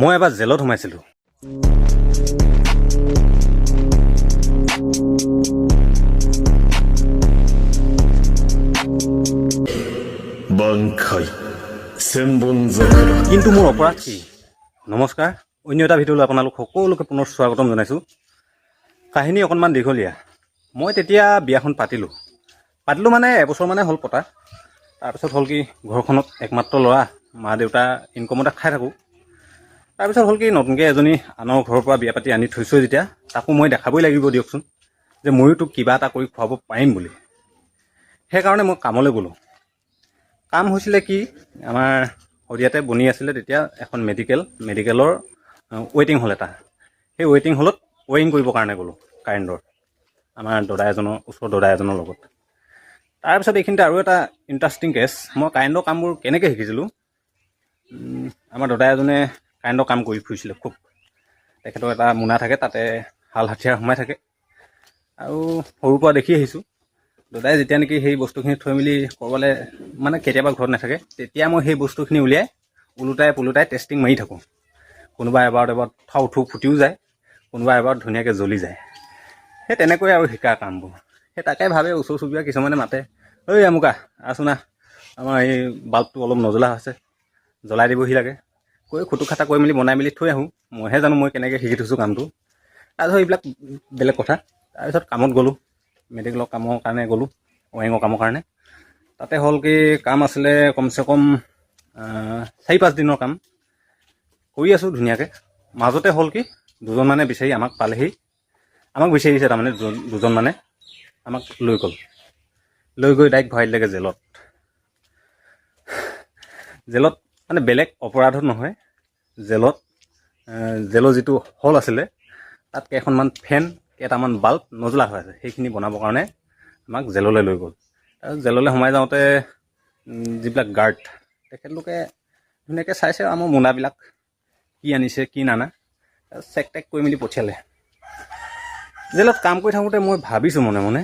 মই এবাৰ জেলত সোমাইছিলোঁ। কিন্তু মোৰ অপৰাধ কি? নমস্কাৰ, অন্য এটা ভিডিঅ'লৈ আপোনালোক সকলোকে পুনৰ স্বাগতম জনাইছোঁ। কাহিনী অকণমান দীঘলীয়া। মই তেতিয়া বিয়াখন পাতিলোঁ মানে এবছৰমানে হ'ল পতা। তাৰপিছত হ'ল কি, ঘৰখনত একমাত্ৰ ল'ৰা, মা দেউতা ইনকমতে খাই থাকোঁ। তাৰপিছত হ'ল কি, নতুনকৈ এজনী আনৰ ঘৰৰ পৰা বিয়া পাতি আনি থৈছোঁ যেতিয়া, তাকো মই দেখাবই লাগিব দিয়কচোন যে ময়ো তোক কিবা এটা কৰি খুৱাব পাৰিম বুলি। সেইকাৰণে মই কামলৈ গ'লোঁ। কাম হৈছিলে কি, আমাৰ শদিয়াতে বনি আছিলে তেতিয়া এখন মেডিকেলৰ ৱেইটিং হল এটা। সেই ৱেইটিং হলত ৱেইৰিং কৰিবৰ কাৰণে গ'লোঁ কাৰেণ্টৰ, আমাৰ ওচৰৰ দাদা এজনৰ লগত। তাৰপিছত এইখিনিতে আৰু এটা ইণ্টাৰেষ্টিং কেছ, মই কাৰেণ্টৰ কামবোৰ কেনেকৈ শিকিছিলোঁ। আমাৰ দাদা এজনে কাৰেণ্টৰ কাম কৰি ফুৰিছিলে খুব। তেখেতৰ এটা মোনা থাকে, তাতে হাল হাথিয়াৰ সোমাই থাকে। আৰু সৰুৰ পৰা দেখি আহিছোঁ, দাদাই যেতিয়া নেকি সেই বস্তুখিনি থৈ মেলি ক'ৰবালৈ মানে কেতিয়াবা ঘৰত নাথাকে, তেতিয়া মই সেই বস্তুখিনি উলিয়াই ওলোটাই টেষ্টিং মাৰি থাকোঁ। কোনোবা এবাৰত থু ফুটিও যায়, কোনোবা এবাৰত ধুনীয়াকৈ জ্বলি যায়। সেই তেনেকৈ আৰু শিকা কামবোৰ। সেই তাকে ভাবে ওচৰ চুবুৰীয়া কিছুমানে মাতে, ঐ আমুকা আছোন না, আমাৰ এই বাল্বটো অলপ নজ্বলা হৈছে, জ্বলাই দিবহি লাগে। কৈ খুটু খাটা কৰি মেলি বনাই মেলি থৈ আহোঁ। মইহে জানো মই কেনেকৈ শিকি থৈছোঁ কামটো। তাৰপিছত এইবিলাক বেলেগ কথা। তাৰপিছত কামত গ'লোঁ, মেডিকেলৰ কামৰ কাৰণে গ'লোঁ, ৱাৰিঙৰ কামৰ কাৰণে। তাতে হ'ল কি, কাম আছিলে কমচে কম 4-5 দিনৰ কাম কৰি আছোঁ ধুনীয়াকৈ। মাজতে হ'ল কি, দুজন মানে বিচাৰি আমাক পালেহি। আমাক বিচাৰিছে তাৰমানে দুজন মানে আমাক লৈ গৈ ডাইৰেক্ট ভৰাই দিলেগৈ জেলত মানে বেলেগ অপৰাধত নহয়, জেলৰ যিটো হল আছিলে, তাত কেইখনমান ফেন, কেইটামান বাল্ব নজ্বলা হৈ আছে, সেইখিনি বনাবৰ কাৰণে আমাক জেললৈ লৈ গ'ল। আৰু জেললৈ সোমাই যাওঁতে যিবিলাক গাৰ্ড, তেখেতলোকে ধুনীয়াকৈ চাইছে আমাৰ মোনাবিলাক কি আনিছে কি নানা, চেক টেক কৰি মেলি পঠিয়ালে। জেলত কাম কৰি থাকোঁতে মই ভাবিছোঁ মনে মনে,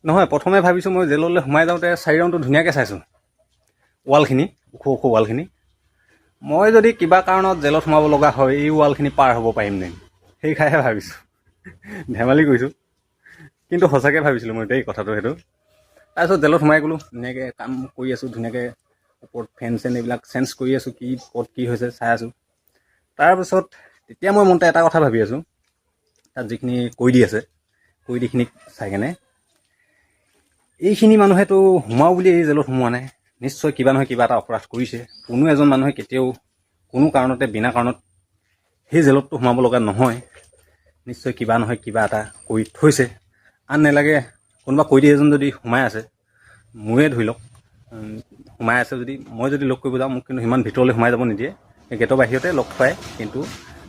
নহয় প্ৰথমে ভাবিছোঁ মই জেললৈ সোমাই যাওঁতে 4 ৰাউণ্ডটো ধুনীয়াকৈ চাইছোঁ ৱালখিনি, ওখ ৱালখিনি। মই যদি কিবা কাৰণত জেলত সোমাব লগা হয়, এই ৱালখিনি পাৰ হ'ব পাৰিম নে, সেই খাইহে ভাবিছোঁ। ধেমালি কৰিছোঁ, কিন্তু সঁচাকৈ ভাবিছিলোঁ মই দেই কথাটো সেইটো। তাৰপিছত জেলত সোমাই গ'লোঁ, ধুনীয়াকৈ কাম কৰি আছোঁ, ধুনীয়াকৈ ওপৰত ফেন চেন এইবিলাক চেঞ্জ কৰি আছোঁ, ক'ত কি হৈছে চাই আছোঁ। তাৰপিছত তেতিয়া মই মনতে এটা কথা ভাবি আছোঁ, তাত যিখিনি কৈদীখিনিক চাই কেনে, এইখিনি মানুহেতো সোমাওঁ বুলি এই জেলত সোমোৱা নাই, নিশ্চয় কিবা নহয় কিবা এটা অপৰাধ কৰিছে। কোনো এজন মানুহে কেতিয়াও কোনো কাৰণতে বিনা কাৰণত সেই জেলতটো সোমাব লগা নহয়, নিশ্চয় কিবা নহয় কিবা এটা কৰি থৈছে। আন নেলাগে কোনোবা কৈদী এজন যদি সোমাই আছে, মোৰে ধৰি লওক সোমাই আছে যদি, মই যদি লগ কৰিব যাওঁ, মোক কিন্তু সিমান ভিতৰলৈ সোমাই যাব নিদিয়ে। সেই গেটৰ বাহিৰতে লগ পায়, কিন্তু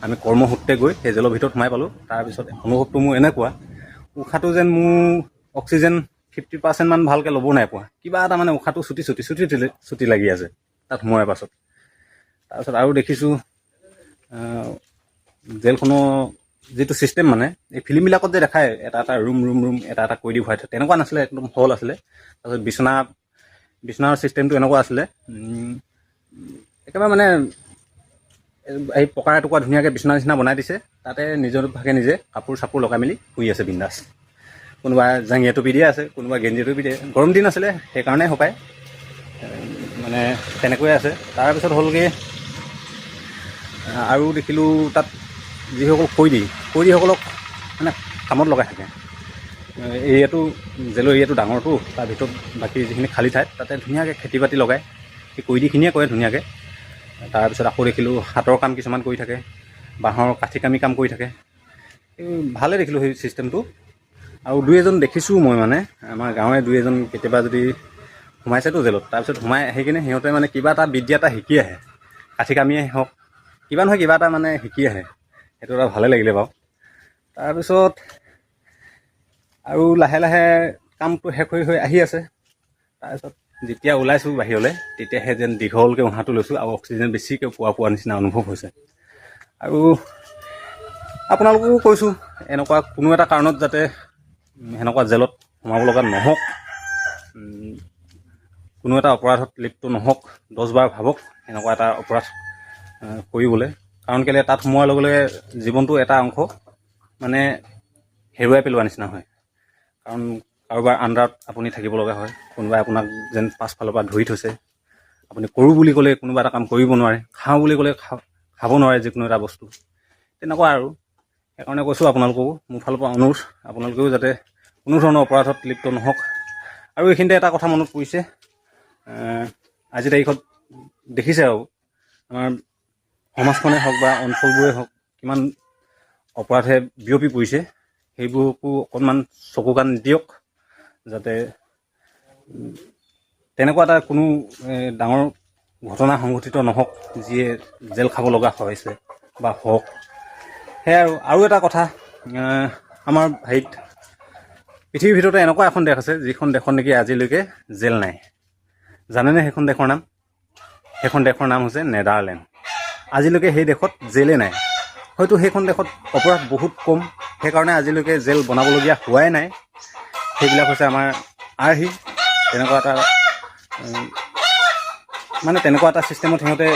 আমি কৰ্মসূত্ৰে গৈ সেই জেলৰ ভিতৰত সোমাই পালোঁ। তাৰপিছত অনুভৱটো মোৰ এনেকুৱা, উশাহটো যেন মোৰ অক্সিজেন 50% মান ভালকৈ ল'ব নাই পোৱা, কিবা এটা মানে উশাহটো চুটি লাগি আছে তাত সোমোৱাৰ পাছত। তাৰপিছত আৰু দেখিছোঁ জেলখনৰ যিটো ছিষ্টেম, মানে এই ফিল্মবিলাকত যে দেখায় এটা ৰুম এটা কৈদী ভৰাই থয়, তেনেকুৱা নাছিলে, একদম হল আছিলে। তাৰপিছত বিচনাৰ ছিষ্টেমটো এনেকুৱা আছিলে, একেবাৰে মানে এই পকাৰ এটুকুৰা ধুনীয়াকৈ বিচনা নিচিনা বনাই দিছে, তাতে নিজৰ ভাগে নিজে কাপোৰ চাপোৰ লগাই মেলি শুই আছে বিন্দাছ। কোনোবা জাঙিয়া টুপি দিয়া আছে, কোনোবা গেঞ্জি টুপি দিয়ে। গৰম দিন আছিলে সেইকাৰণে হপায়, মানে তেনেকৈয়ে আছে। তাৰপিছত হ'লগৈ আৰু দেখিলোঁ তাত যিসকল কৈদীসকলক মানে কামত লগাই থাকে। জেলৰ এৰিয়াটো ডাঙৰটো, তাৰ ভিতৰত বাকী যিখিনি খালী ঠাইত তাতে ধুনীয়াকৈ খেতি বাতি লগায়, সেই কৈদীখিনিয়ে কৰে ধুনীয়াকৈ। তাৰপিছত আকৌ দেখিলোঁ হাতৰ কাম কিছুমান কৰি থাকে, বাঁহৰ কাঠি কাম কৰি থাকে। ভালেই দেখিলোঁ সেই ছিষ্টেমটো। আৰু 2-এজন দেখিছোঁ মই, মানে আমাৰ গাঁৱৰে 2-এজন কেতিয়াবা যদি সোমাইছেতো জেলত, তাৰপিছত সোমাই আহি কিনে সিহঁতে মানে কিবা এটা বিদ্যা এটা শিকি আহে, কাঠি কামিয়ে হওক, কিবা নহয় কিবা এটা মানে শিকি আহে। সেইটো এটা ভালে লাগিলে বাৰু। তাৰপিছত আৰু লাহে লাহে কামটো শেষ হৈ আহি আছে। তাৰপিছত যেতিয়া ওলাইছোঁ বাহিৰলৈ, তেতিয়াহে যেন দীঘলকৈ উশাহটো লৈছোঁ আৰু অক্সিজেন বেছিকৈ পোৱা নিচিনা অনুভৱ হৈছে। আৰু আপোনালোককো কৈছোঁ, এনেকুৱা কোনো এটা কাৰণত যাতে সেনেকুৱা জেলত সোমাব লগা নহওক, কোনো এটা অপৰাধত লিপ্ত নহওক, 10 বাৰ ভাবক এনেকুৱা এটা অপৰাধ কৰিবলৈ। কাৰণ কেলৈ তাত সোমোৱাৰ লগে লগে জীৱনটো এটা অংশ মানে হেৰুৱাই পেলোৱা নিচিনা হয়। কাৰণ কাৰোবাৰ আণ্ডাৰত আপুনি থাকিব লগা হয়, কোনোবাই আপোনাক যেন পাছফালৰ পৰা ধৰি থৈছে, আপুনি কৰোঁ বুলি ক'লে কোনোবা এটা কাম কৰিব নোৱাৰে, খাওঁ বুলি ক'লে খাব নোৱাৰে যিকোনো এটা বস্তু, তেনেকুৱা আৰু। সেইকাৰণে কৈছোঁ আপোনালোককো মোৰ ফালৰ পৰা অনুৰোধ, আপোনালোকেও যাতে কোনো ধৰণৰ অপৰাধত লিপ্ত নহওক। আৰু এইখিনিতে এটা কথা মনত পৰিছে, আজিৰ তাৰিখত দেখিছে আৰু আমাৰ সমাজখনেই হওক বা অঞ্চলবোৰেই হওক কিমান অপৰাধে বিয়পি পৰিছে, সেইবোৰকো অকণমান চকু কাণ দিয়ক, যাতে তেনেকুৱা এটা কোনো ডাঙৰ ঘটনা সংঘটিত নহওক যিয়ে জেল খাব লগা হৈছে বা হওক। সেয়াই আৰু এটা কথা, আমাৰ হেৰিত পৃথিৱীৰ ভিতৰতে এনেকুৱা এখন দেশ আছে যিখন দেশত নেকি আজিলৈকে জেল নাই। জানেনে সেইখন দেশৰ নাম? সেইখন দেশৰ নাম হৈছে নেডাৰলেণ্ড। আজিলৈকে সেই দেশত জেলেই নাই। হয়তো সেইখন দেশত অপৰাধ বহুত কম, সেইকাৰণে আজিলৈকে জেল বনাবলগীয়া হোৱাই নাই। সেইবিলাক হৈছে আমাৰ আৰ্হি। তেনেকুৱা এটা ছিষ্টেমত সিহঁতে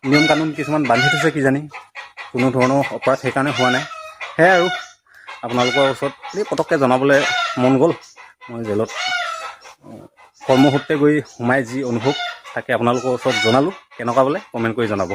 নিয়ম কানুন কিছুমান বান্ধি থৈছে কিজানি, কোনো ধৰণৰ অপৰাধ সেইকাৰণে হোৱা নাই। সেয়াই আৰু আপোনালোকৰ ওচৰত এই পটককৈ জনাবলৈ মন গ'ল। মই জেলত কৰ্মসূত্ৰে গৈ সোমাই যি অনুভৱ তাকে আপোনালোকৰ ওচৰত জনালোঁ। কেনেকুৱা বোলে কমেণ্ট কৰি জনাব।